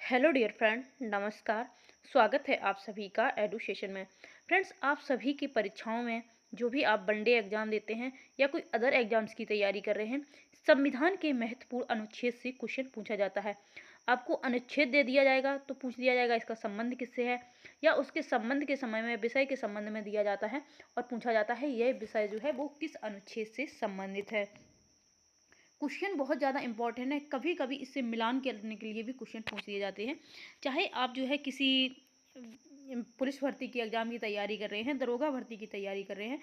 Hello dear friend, नमस्कार। स्वागत है आप सभी का एडुकेशन में। फ्रेंड्स, आप सभी की परीक्षाओं में जो भी आप वनडे एग्जाम देते हैं या कोई अदर एग्जाम्स की तैयारी कर रहे हैं, संविधान के महत्वपूर्ण अनुच्छेद से क्वेश्चन पूछा जाता है। आपको अनुच्छेद दे दिया जाएगा तो पूछ लिया जाएगा इसका संबंध किससे है, या उसके संबंध के समय में विषय के संबंध में दिया जाता है और पूछा जाता है यह विषय जो है वो किस अनुच्छेद से संबंधित है। क्वेश्चन बहुत ज़्यादा इंपॉर्टेंट है। कभी कभी इससे मिलान करने के लिए भी क्वेश्चन पूछ लिए जाते हैं। चाहे आप जो है किसी पुलिस भर्ती की एग्ज़ाम की तैयारी कर रहे हैं, दरोगा भर्ती की तैयारी कर रहे हैं,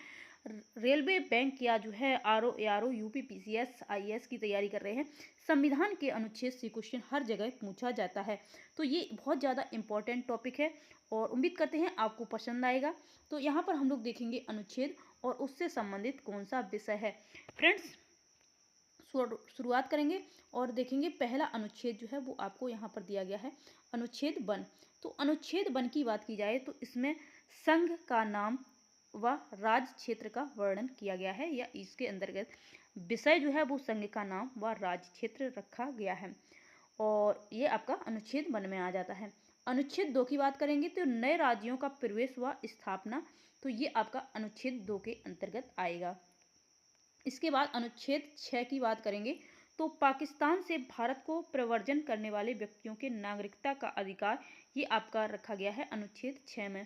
रेलवे बैंक या जो है R O UP PCS IAS की तैयारी कर रहे हैं, संविधान के अनुच्छेद से क्वेश्चन हर जगह पूछा जाता है। तो ये बहुत ज़्यादा इंपॉर्टेंट टॉपिक है और उम्मीद करते हैं आपको पसंद आएगा। तो यहाँ पर हम लोग देखेंगे अनुच्छेद और उससे संबंधित कौन सा विषय है। फ्रेंड्स, शुरुआत करेंगे और देखेंगे पहला अनुच्छेद जो है वो आपको यहाँ पर दिया गया है, अनुच्छेद 1। तो अनुच्छेद 1 की बात की जाए तो इसमें संघ का नाम व राज्य क्षेत्र का वर्णन किया गया है, या इसके अंतर्गत विषय जो है वो संघ का नाम व राज्य क्षेत्र रखा गया है, और ये आपका अनुच्छेद 1 में आ जाता है। अनुच्छेद 2 की बात करेंगे तो नए राज्यों का प्रवेश व स्थापना, तो ये आपका अनुच्छेद 2 के अंतर्गत आएगा। इसके बाद अनुच्छेद 6 की बात करेंगे तो पाकिस्तान से भारत को प्रव्रजन करने वाले व्यक्तियों के नागरिकता का अधिकार, ये आपका रखा गया है अनुच्छेद 6 में।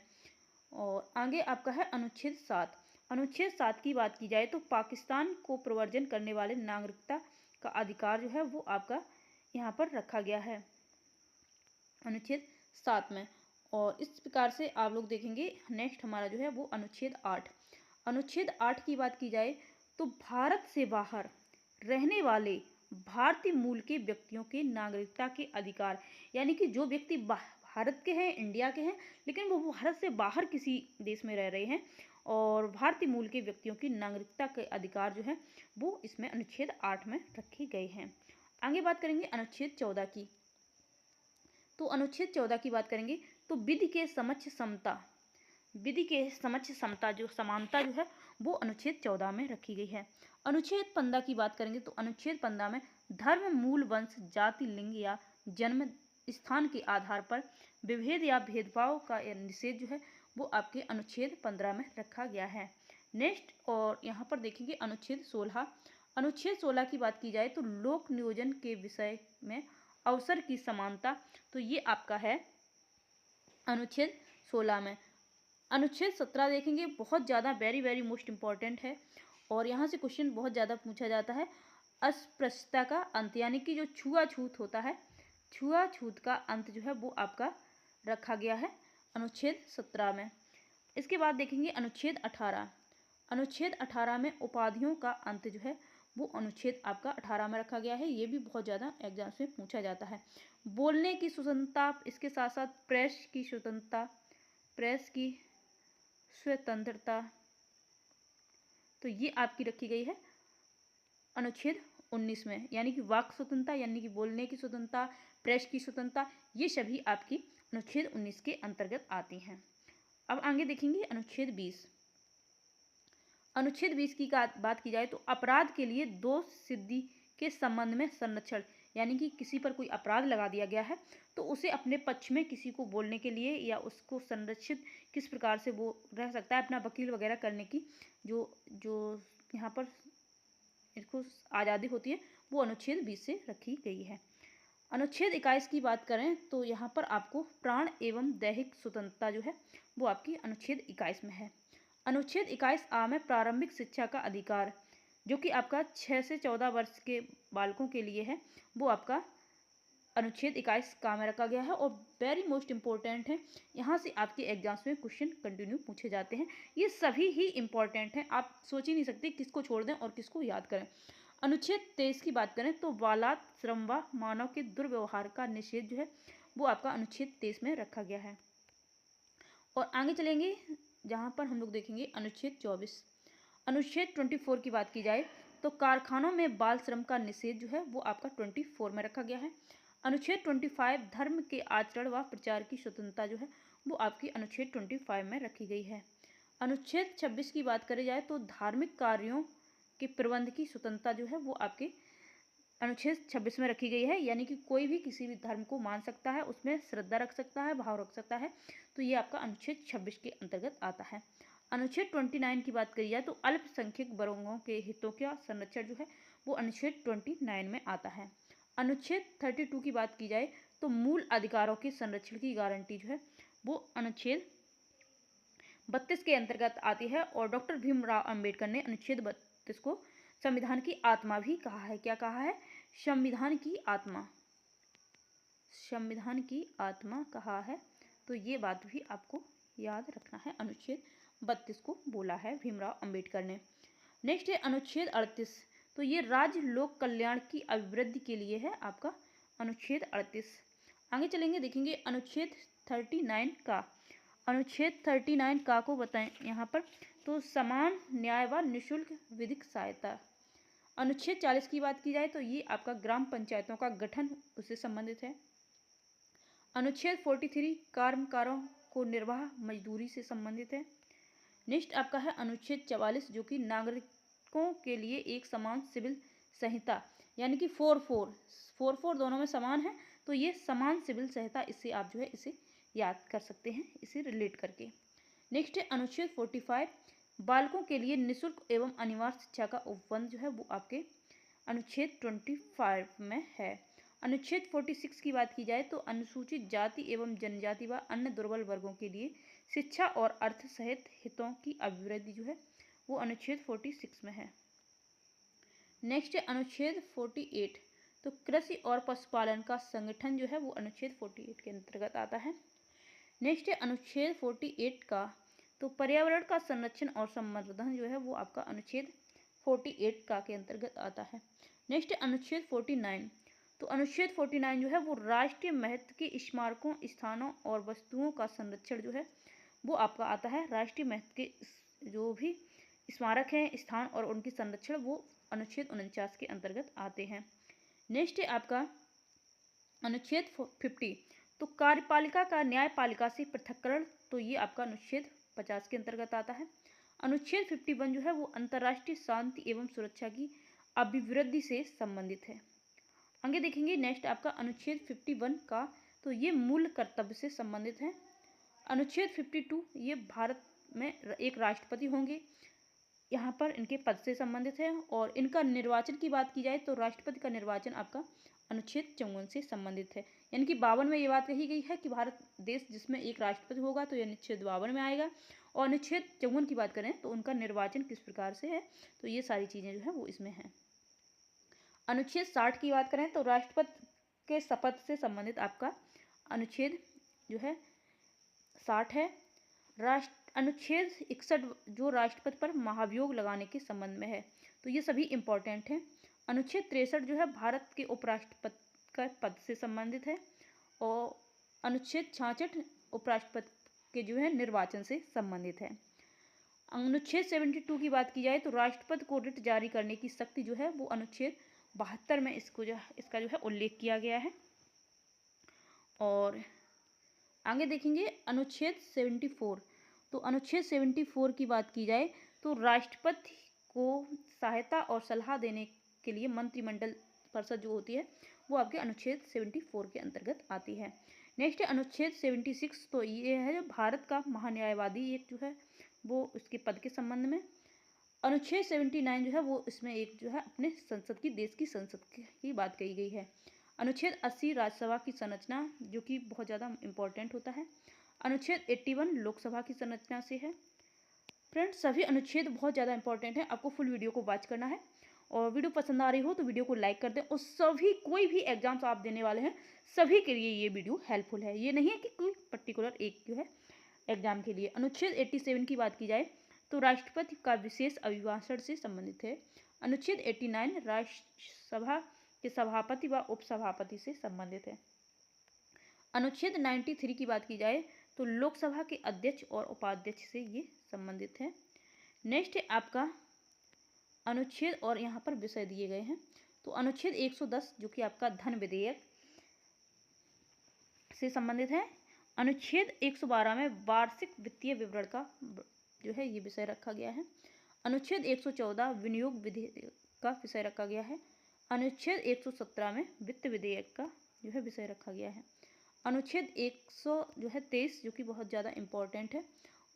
और आगे आपका है अनुच्छेद 7। अनुच्छेद 7 की बात की जाए तो पाकिस्तान को प्रव्रजन करने वाले नागरिकता का अधिकार जो है वो आपका यहाँ पर रखा गया है अनुच्छेद 7 में। और इस प्रकार से आप लोग देखेंगे। नेक्स्ट हमारा जो है वो अनुच्छेद 8। अनुच्छेद 8 की बात की जाए तो भारत से बाहर रहने वाले भारतीय मूल के व्यक्तियों के नागरिकता के अधिकार, यानी कि जो व्यक्ति भारत के हैं, इंडिया के हैं, लेकिन वो भारत से बाहर किसी देश में रह रहे हैं, और भारतीय मूल के व्यक्तियों की नागरिकता के अधिकार जो है वो इसमें अनुच्छेद 8 में रखे गए हैं। आगे बात करेंगे अनुच्छेद 14 की। तो अनुच्छेद 14 की बात करेंगे तो विधि के समक्ष समता, विधि के समक्ष समता जो समानता जो है वो अनुच्छेद 14 में रखी गई है। अनुच्छेद 15 की बात करेंगे तो अनुच्छेद 15 में धर्म, मूल, वंश, जाति, लिंग या जन्म स्थान के आधार पर विभेद या भेदभाव का निषेध जो है वो आपके अनुच्छेद 15 में रखा गया है। नेक्स्ट, और यहाँ पर देखेंगे अनुच्छेद 16। अनुच्छेद 16 की बात की जाए तो लोक नियोजन के विषय में अवसर की समानता, तो ये आपका है अनुच्छेद 16 में। अनुच्छेद 17 देखेंगे, बहुत ज़्यादा वेरी मोस्ट इम्पॉर्टेंट है और यहाँ से क्वेश्चन बहुत ज़्यादा पूछा जाता है। अस्पृश्यता का अंत, यानी कि जो छुआछूत होता है, छुआछूत का अंत जो है वो आपका रखा गया है अनुच्छेद 17 में। इसके बाद देखेंगे अनुच्छेद 18। अनुच्छेद 18 में उपाधियों का अंत जो है वो अनुच्छेद आपका 18 में रखा गया है। ये भी बहुत ज़्यादा एग्जाम्स में पूछा जाता है। बोलने की स्वतंत्रता, इसके साथ साथ प्रेस की स्वतंत्रता, प्रेस की स्वतंत्रता, तो ये आपकी रखी गई है अनुच्छेद 19 में, यानी कि वाक स्वतंत्रता, यानी कि बोलने की स्वतंत्रता, प्रेस की स्वतंत्रता, ये सभी आपकी अनुच्छेद 19 के अंतर्गत आती हैं। अब आगे देखेंगे अनुच्छेद 20। अनुच्छेद 20 की बात की जाए तो अपराध के लिए दोष सिद्धि के संबंध में संरक्षण, यानी कि किसी पर कोई अपराध लगा दिया गया है तो उसे अपने पक्ष में किसी को बोलने के लिए या उसको संरक्षित किस प्रकार से वो रह सकता है, अपना वकील वगैरह करने की जो जो यहाँ पर इसको आज़ादी होती है, वो अनुच्छेद 20 से रखी गई है। अनुच्छेद 21 की बात करें तो यहाँ पर आपको प्राण एवं दैहिक स्वतंत्रता जो है वो आपकी अनुच्छेद 21 में है। अनुच्छेद 21 आ में प्रारंभिक शिक्षा का अधिकार, जो कि आपका 6 से 14 वर्ष के बालकों के लिए है, वो आपका अनुच्छेद 21 का में रखा गया है और वेरी मोस्ट इम्पोर्टेंट है। यहाँ से आपके एग्जाम्स में क्वेश्चन कंटिन्यू पूछे जाते हैं। ये सभी ही इम्पॉर्टेंट हैं, आप सोच ही नहीं सकते किसको छोड़ दें और किसको याद करें। अनुच्छेद 23 की बात करें तो बालात, श्रम व मानव के दुर्व्यवहार का निषेध जो है वो आपका अनुच्छेद 23 में रखा गया है। और आगे चलेंगे जहाँ पर हम लोग देखेंगे अनुच्छेद 24। अनुच्छेद 24 की बात की जाए तो कारखानों में बाल श्रम का निषेध जो है वो आपका 24 में रखा गया है। अनुच्छेद 25 धर्म के आचरण व प्रचार की स्वतंत्रता जो है वो आपकी अनुच्छेद 25 में रखी गई है। अनुच्छेद 26 की बात करी जाए तो धार्मिक कार्यों के प्रबंध की स्वतंत्रता जो है वो आपके अनुच्छेद 26 में रखी गई है, यानी कि कोई भी किसी भी धर्म को मान सकता है, उसमें श्रद्धा रख सकता है, भाव रख सकता है। तो ये आपका अनुच्छेद 26 के अंतर्गत आता है। अनुच्छेद 29 की बात करी जाए तो अल्पसंख्यक वर्गों के हितों का संरक्षण जो है वो अनुच्छेद 29 में आता है। अनुच्छेद 32 की बात की जाए तो मूल अधिकारों के संरक्षण की गारंटी जो है वो अनुच्छेद 32 के अंतर्गत आती है। और डॉक्टर भीमराव अंबेडकर ने अनुच्छेद 32 को संविधान की आत्मा भी कहा है। क्या कहा है? संविधान की आत्मा, संविधान की आत्मा कहा है। तो ये बात भी आपको याद रखना है, अनुच्छेद 32 को बोला है भीमराव अंबेडकर ने। नेक्स्ट है अनुच्छेद 38। तो ये राज्य लोक कल्याण की अभिवृद्धि के लिए है आपका अनुच्छेद 38। आगे चलेंगे, देखेंगे अनुच्छेद 39 का। अनुच्छेद 39 का को बताएं यहाँ पर, तो समान न्याय व निःशुल्क विधिक सहायता। अनुच्छेद 40 की बात की जाए तो ये आपका ग्राम पंचायतों का गठन उससे संबंधित है। अनुच्छेद 43 कर्मकारों को निर्वाह मजदूरी से संबंधित है। नेक्स्ट आपका है अनुच्छेद 44 जो कि नागरिकों के लिए एक समान सिविल संहिता, यानी कि 4-4 दोनों में समान है। तो ये समान सिविल संहिता, इससे आप जो है इसे याद कर सकते हैं, इसे रिलेट करके। नेक्स्ट है अनुच्छेद 45 बालकों के लिए निःशुल्क एवं अनिवार्य शिक्षा का उपबंध जो है वो आपके अनुच्छेद 25 में है। अनुच्छेद 46 की बात की जाए तो अनुसूचित जाति एवं जनजाति व अन्य दुर्बल वर्गों के लिए शिक्षा और अर्थ सहित हितों की अभिवृद्धि जो है वो अनुच्छेद 46 में है। नेक्स्ट है अनुच्छेद 48। तो कृषि और पशुपालन का संगठन जो है वो अनुच्छेद 48 के अंतर्गत आता है। नेक्स्ट है अनुच्छेद 48 का, तो पर्यावरण का संरक्षण और संवर्धन जो है वो आपका अनुच्छेद 48 का के अंतर्गत आता है। नेक्स्ट है अनुच्छेद 49। तो अनुच्छेद 49 जो है वो राष्ट्रीय महत्व के स्मारकों, स्थानों और वस्तुओं का संरक्षण जो है वो आपका आता है। राष्ट्रीय महत्व के जो भी स्मारक हैं, स्थान और उनकी संरक्षण वो अनुच्छेद 49 के अंतर्गत आते हैं। नेक्स्ट है आपका अनुच्छेद 50। तो कार्यपालिका का न्यायपालिका से पृथक्करण, तो ये आपका अनुच्छेद 50 के अंतर्गत आता है। अनुच्छेद 51 जो है वो अंतर्राष्ट्रीय शांति एवं सुरक्षा की अभिवृद्धि से संबंधित है। आगे देखेंगे नेक्स्ट आपका अनुच्छेद 51 का, तो ये मूल कर्तव्य से संबंधित है। अनुच्छेद 52 ये भारत में एक राष्ट्रपति होंगे, यहाँ पर इनके पद से संबंधित है। और इनका निर्वाचन की बात की जाए तो राष्ट्रपति का निर्वाचन आपका अनुच्छेद 54 से संबंधित है। यानी कि 52 में ये बात कही गई है कि भारत देश जिसमें एक राष्ट्रपति होगा, तो ये अनुच्छेद 52 में आएगा। और अनुच्छेद 54 की बात करें तो उनका निर्वाचन किस प्रकार से है, तो ये सारी चीज़ें जो है वो इसमें हैं। अनुच्छेद 60 की बात करें तो राष्ट्रपति के शपथ से संबंधित आपका अनुच्छेद जो है 60 है। अनुच्छेद 61 जो राष्ट्रपति पर महाभियोग लगाने के संबंध में है, तो ये सभी इंपॉर्टेंट हैं। अनुच्छेद 63 जो है भारत के उपराष्ट्रपति का पद से संबंधित है। और अनुच्छेद 66 उपराष्ट्रपति के जो है निर्वाचन से संबंधित है। अनुच्छेद 72 की बात की जाए तो राष्ट्रपति को रिट जारी करने की शक्ति जो है वो अनुच्छेद 72 में इसका जो है उल्लेख किया गया है। और आगे देखेंगे अनुच्छेद 74। तो अनुच्छेद 74 की बात की जाए तो राष्ट्रपति को सहायता और सलाह देने के लिए मंत्रिमंडल परिषद जो होती है वो आपके अनुच्छेद 74 के अंतर्गत आती है। नेक्स्ट है अनुच्छेद 76। तो ये है भारत का महान्यायवादी एक जो है वो उसके पद के संबंध में। अनुच्छेद 79 जो है वो इसमें एक जो है अपने संसद की, देश की संसद की बात कही गई है। अनुच्छेद 80 राज्यसभा की संरचना जो कि बहुत ज़्यादा इम्पोर्टेंट होता है। अनुच्छेद 81 लोकसभा की संरचना से है। फ्रेंड्स सभी अनुच्छेद बहुत ज़्यादा इंपॉर्टेंट है, आपको फुल वीडियो को वॉच करना है। और वीडियो पसंद आ रही हो तो वीडियो को लाइक कर दें। और सभी कोई भी एग्जाम्स आप देने वाले हैं सभी के लिए ये वीडियो हेल्पफुल है, ये नहीं है कि कोई पर्टिकुलर एक जो है एग्जाम के लिए। अनुच्छेद 87 की बात की जाए तो राष्ट्रपति का विशेष अभिभाषण से संबंधित है। अनुच्छेद 89 राज्यसभा के सभापति व उपसभापति से संबंधित है। अनुच्छेद 93 की बात की जाए तो लोकसभा के अध्यक्ष और उपाध्यक्ष से ये संबंधित है। नेक्स्ट है आपका अनुच्छेद, और यहाँ पर विषय दिए गए हैं। तो अनुच्छेद 110 जो कि आपका धन विधेयक से संबंधित है। अनुच्छेद 112 में वार्षिक वित्तीय विवरण का जो है ये विषय रखा गया है। अनुच्छेद 114 विनियोग विधेयक का विषय रखा गया है। अनुच्छेद 117 में वित्त विधेयक का जो है विषय रखा गया है। अनुच्छेद 123 जो कि बहुत ज़्यादा इम्पोर्टेंट है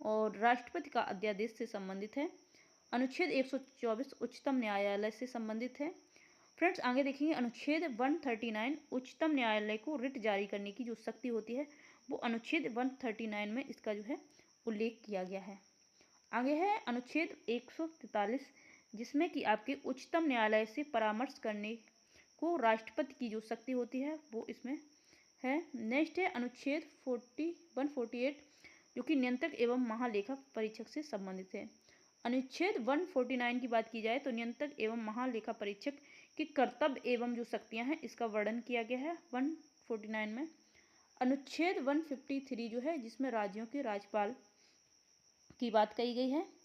और राष्ट्रपति का अध्यादेश से संबंधित है। अनुच्छेद 124 उच्चतम न्यायालय से संबंधित है। फ्रेंड्स आगे देखेंगे अनुच्छेद 139 उच्चतम न्यायालय को रिट जारी करने की जो शक्ति होती है वो अनुच्छेद 139 में इसका जो है उल्लेख किया गया है। आगे है अनुच्छेद 143 जिसमें कि आपके उच्चतम न्यायालय से परामर्श करने को राष्ट्रपति की जो शक्ति होती है वो इसमें है। नेक्स्ट है अनुच्छेद 148 जो कि नियंत्रक एवं महालेखा परीक्षक से संबंधित है। अनुच्छेद 149 की बात की जाए तो नियंत्रक एवं महालेखा परीक्षक के कर्तव्य एवं जो शक्तियां हैं इसका वर्णन किया गया है 149 में। अनुच्छेद 153 जो है जिसमें राज्यों के राज्यपाल की बात कही गई है।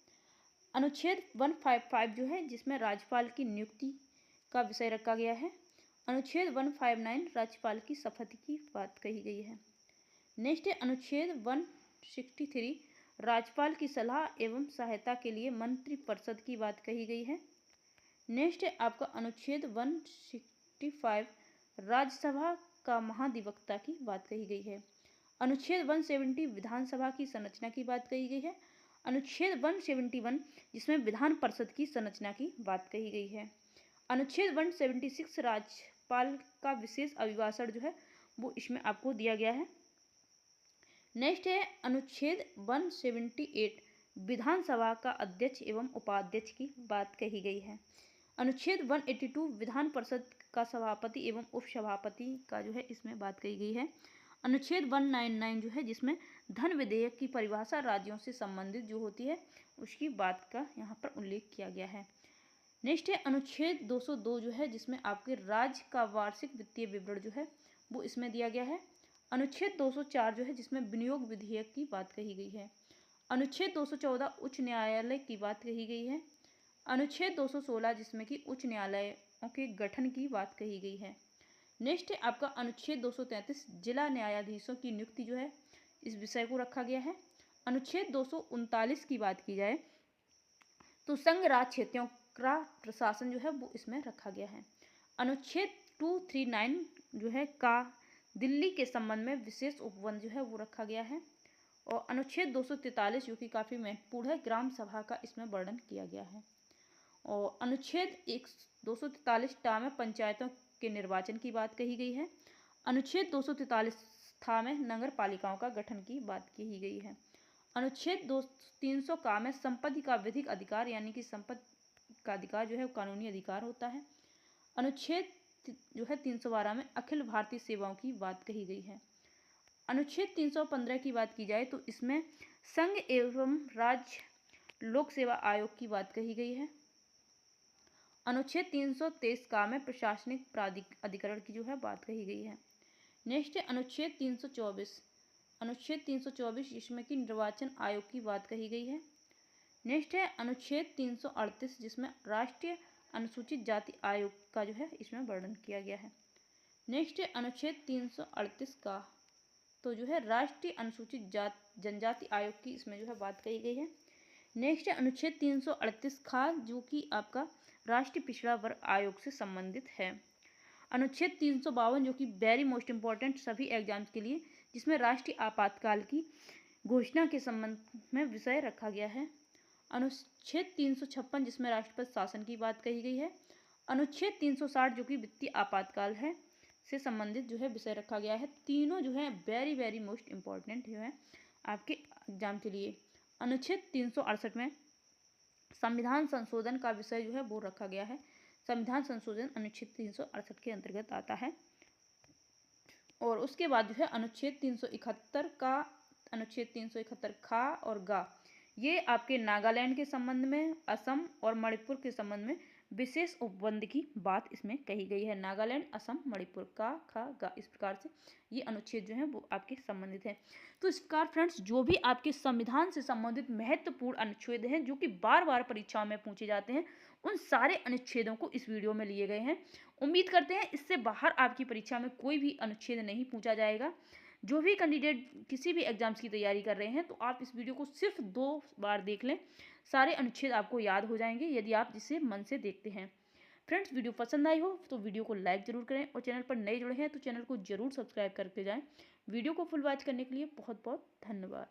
अनुच्छेद 155 जो है जिसमें राज्यपाल की नियुक्ति का विषय रखा गया है। अनुच्छेद 159 राज्यपाल की शपथ की बात कही गई है। नेक्स्ट है अनुच्छेद 163 राज्यपाल की सलाह एवं सहायता के लिए मंत्रिपरिषद की बात कही गई है। नेक्स्ट है आपका अनुच्छेद 165 राज्यसभा का महाधिवक्ता की बात कही गई है। अनुच्छेद 170 विधानसभा की संरचना की बात कही गई है। अनुच्छेद 171 जिसमें विधान परिषद की संरचना की बात कही गई है। अनुच्छेद 176 राज्यपाल का विशेष अभिभाषण जो है वो इसमें आपको दिया गया है। नेक्स्ट है अनुच्छेद 178 विधानसभा का अध्यक्ष एवं उपाध्यक्ष की बात कही गई है। अनुच्छेद 182 विधान परिषद का सभापति एवं उपसभापति का जो है इसमें बात कही गई है। अनुच्छेद 199 जो है जिसमें धन विधेयक की परिभाषा राज्यों से संबंधित जो होती है उसकी बात का यहाँ पर उल्लेख किया गया है। नेक्स्ट है अनुच्छेद 202 जो है जिसमें आपके राज्य का वार्षिक वित्तीय विवरण जो है वो इसमें दिया गया है। अनुच्छेद 204 जो है जिसमें विनियोग विधेयक की बात कही गई है। अनुच्छेद 214 उच्च न्यायालय की बात कही गई है। अनुच्छेद 216 जिसमें कि उच्च न्यायालयों के गठन की बात कही गई है। नेक्स्ट है आपका अनुच्छेद 233 जिला न्यायाधीशों की नियुक्ति जो है इस विषय को रखा गया है। अनुच्छेद 239 की बात की जाए तो संघ राज्य क्षेत्रों का प्रशासन जो है वो इसमें रखा गया है। अनुच्छेद 239 जो है का दिल्ली के संबंध में विशेष उपबंध जो है वो रखा गया है। और अनुच्छेद 243 जो कि काफ़ी महत्वपूर्ण है ग्राम सभा का इसमें वर्णन किया गया है। और अनुच्छेद 243 टा में पंचायतों के निर्वाचन की बात कही गई है। अनुच्छेद 243 था में नगर पालिकाओं का गठन की बात कही गई है। अनुच्छेद 300 का में संपत्ति का विधिक अधिकार यानी कि संपत्ति का अधिकार जो है वो कानूनी अधिकार होता है। अनुच्छेद जो है 312 में अखिल भारतीय सेवाओं की बात कही गई है। अनुच्छेद 315 की बात की जाए तो इसमें संघ एवं राज्य लोक सेवा आयोग की बात कही गई है। अनुच्छेद 323 का में प्रशासनिक अधिकरण की जो है बात कही गई है। नेक्स्ट है अनुच्छेद 324 जिसमें कि निर्वाचन आयोग की बात कही गई है। नेक्स्ट है अनुच्छेद 338 जिसमें राष्ट्रीय अनुसूचित जाति आयोग का जो है इसमें वर्णन किया गया है। नेक्स्ट है अनुच्छेद 338 का तो जो है राष्ट्रीय अनुसूचित जनजाति आयोग की इसमें जो है बात कही गई है। नेक्स्ट है अनुच्छेद 338 खा जो कि आपका राष्ट्रीय पिछड़ा वर्ग आयोग से संबंधित है। अनुच्छेद 352 जो कि वेरी मोस्ट इम्पॉर्टेंट सभी एग्जाम्स के लिए जिसमें राष्ट्रीय आपातकाल की घोषणा के संबंध में विषय रखा गया है। अनुच्छेद 356 जिसमें राष्ट्रपति शासन की बात कही गई है। अनुच्छेद 360 जो कि वित्तीय आपातकाल है से संबंधित जो है विषय रखा गया है। तीनों जो है वेरी मोस्ट इम्पॉर्टेंट जो है आपके एग्जाम के लिए। अनुच्छेद 368 में संविधान संशोधन का विषय जो है वो रखा गया है। संविधान संशोधन अनुच्छेद 368 के अंतर्गत आता है। और उसके बाद जो है अनुच्छेद 371 खा और गा ये आपके नागालैंड के संबंध में, असम और मणिपुर के संबंध में विशेष उपबंध की बात इसमें कही गई है। नागालैंड, असम, मणिपुर का खा गा इस प्रकार से ये अनुच्छेद जो है वो आपके संबंधित है। तो इस प्रकार फ्रेंड्स जो भी आपके संविधान से संबंधित महत्वपूर्ण अनुच्छेद हैं जो कि बार बार परीक्षाओं में पूछे जाते हैं उन सारे अनुच्छेदों को इस वीडियो में लिए गए हैं। उम्मीद करते हैं इससे बाहर आपकी परीक्षा में कोई भी अनुच्छेद नहीं पूछा जाएगा। जो भी कैंडिडेट किसी भी एग्जाम्स की तैयारी कर रहे हैं तो आप इस वीडियो को सिर्फ 2 बार देख लें, सारे अनुच्छेद आपको याद हो जाएंगे यदि आप जिसे मन से देखते हैं। फ्रेंड्स, वीडियो पसंद आई हो तो वीडियो को लाइक ज़रूर करें और चैनल पर नए जुड़े हैं तो चैनल को ज़रूर सब्सक्राइब करके जाएं। वीडियो को फुल वॉच करने के लिए बहुत बहुत धन्यवाद।